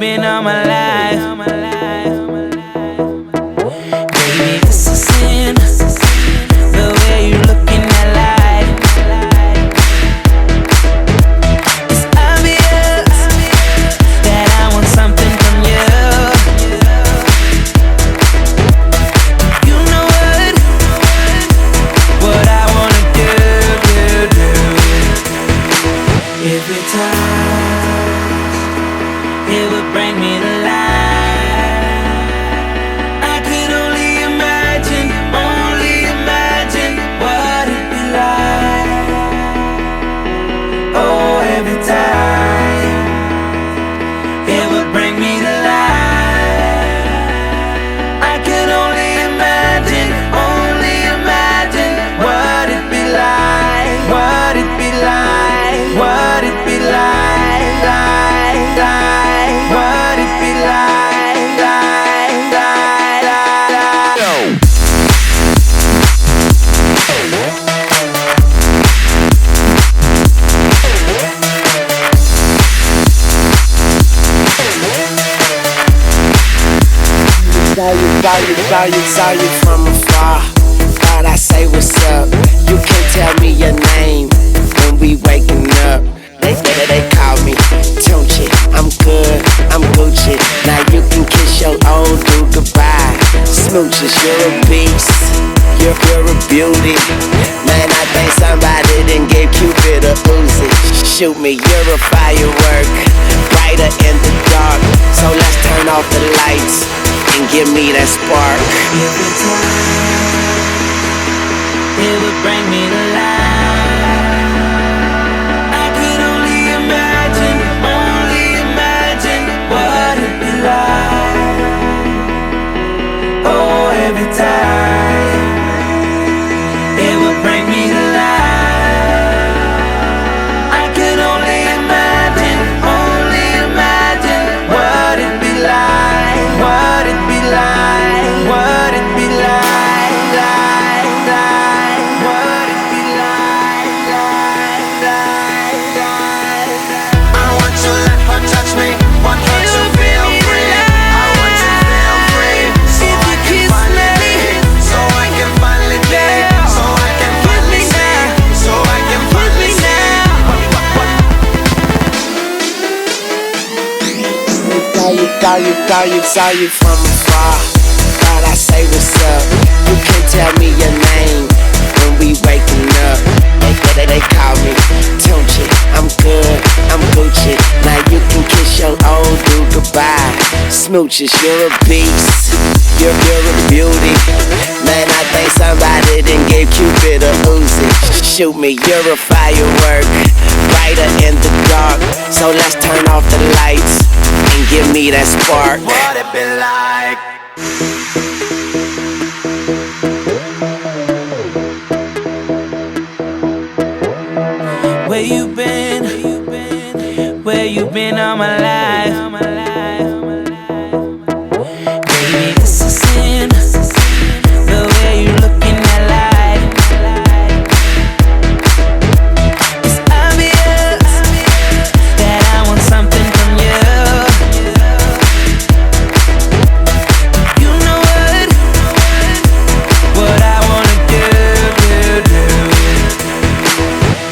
been all my life. Baby, this is sin. The way you look in that light. It's obvious that I want something from you. You know what I wanna do. If we touch, it would bring me to life. I could only imagine what it'd be like. Oh, every time it would bring me to life. I could only imagine what it'd be like, what it'd be like, what it'd be like, what it'd be like, Saw you from afar. Thought I say what's up. You can't tell me your name when we waking up. They call me Tunchi. I'm good, I'm Gucci. Now you can kiss your old dude goodbye. Smooches, you're a beast. You're a beauty. Man, I think somebody done gave Cupid a Uzi. Shoot me, you're a firework, brighter in the dark. So let's turn off the lights and give me that spark. every time it would bring me to life. I could only imagine what it'd be like. Oh, every time it would bring me to life. I could only imagine what it'd be like, what it'd be like, what it'd be like, what it'd be like. I want you to let her touch me, want her to feel free. I want to feel free, so I can finally be, so I can finally be, so I can finally see, so I can finally see. Saw you from afar. Thought I say what's up. You can't tell me your name when we waking up. They call me Tunchi. I'm good, I'm Gucci. Now you can kiss your old dude goodbye. Smooches, you're a beast. You're a beauty. Man, I think somebody done gave Cupid a Uzi. Shoot me, you're a firework, brighter in the dark. So let's turn off the lights and give me that spark. What it be like? Where you been? Where you been all my life? Baby, this is sin. The way you look in that light. It's obvious that I want something from you. You know what I wanna do.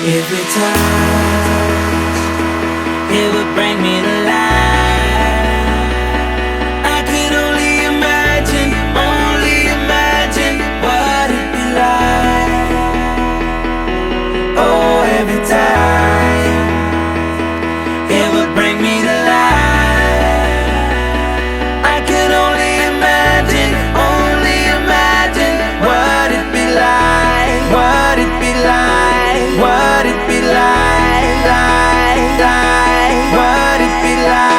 Every time it would bring me to life. I could only imagine what it'd be like. Oh, every time it would bring me to life. I could only imagine what it'd be like, what it'd be like, what it'd be like, what it'd be like.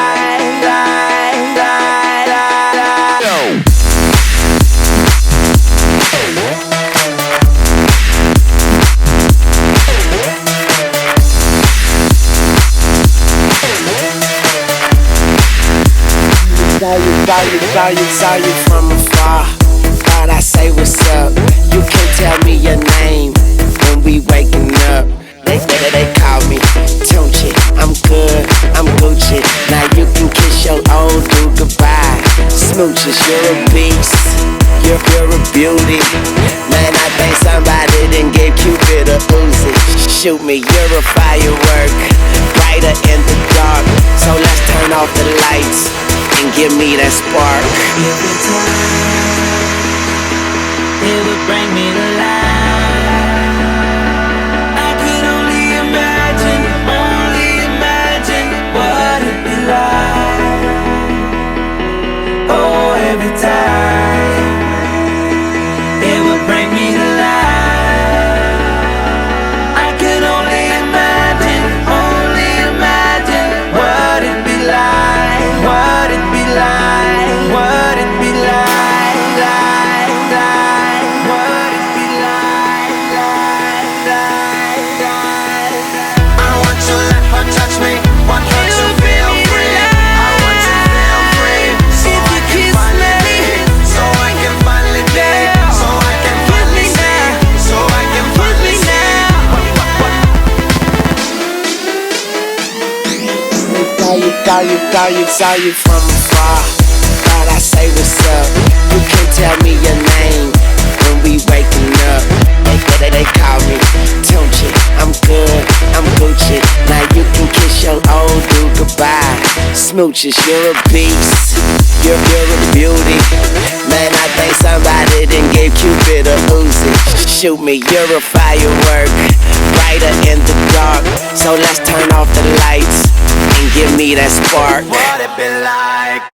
Saw you from afar. Thought I say what's up. You can't tell me your name when we waking up. They call me Tunchi. I'm good, I'm Gucci. Now you can kiss your old beauty. Man, I think somebody done gave Cupid a Uzi. Shoot me, you're a firework, brighter in the dark. So let's turn off the lights and give me that spark. Every time it would bring me to life. I could only imagine what it'd be like. Oh, every time it would bring me to life. I could only imagine what it'd be like, what it'd be like, what it'd be like, what it'd be like. I want to let her touch me, want her to feel free. I want to feel free, so I can finally be, so I can finally be, so I can finally see, so I can finally see. Saw you from afar. Thought I say what's up. You can't tell me your name when we waking up. They call me Tunchi. I'm good, I'm Gucci. Now you can kiss your old dude goodbye. Smooches, you're a beast. You're a beauty. Man, I think somebody done gave Cupid a Uzi. Shoot me, you're a firework, brighter in the dark. So let's turn off the lights and give me that spark. What it be like?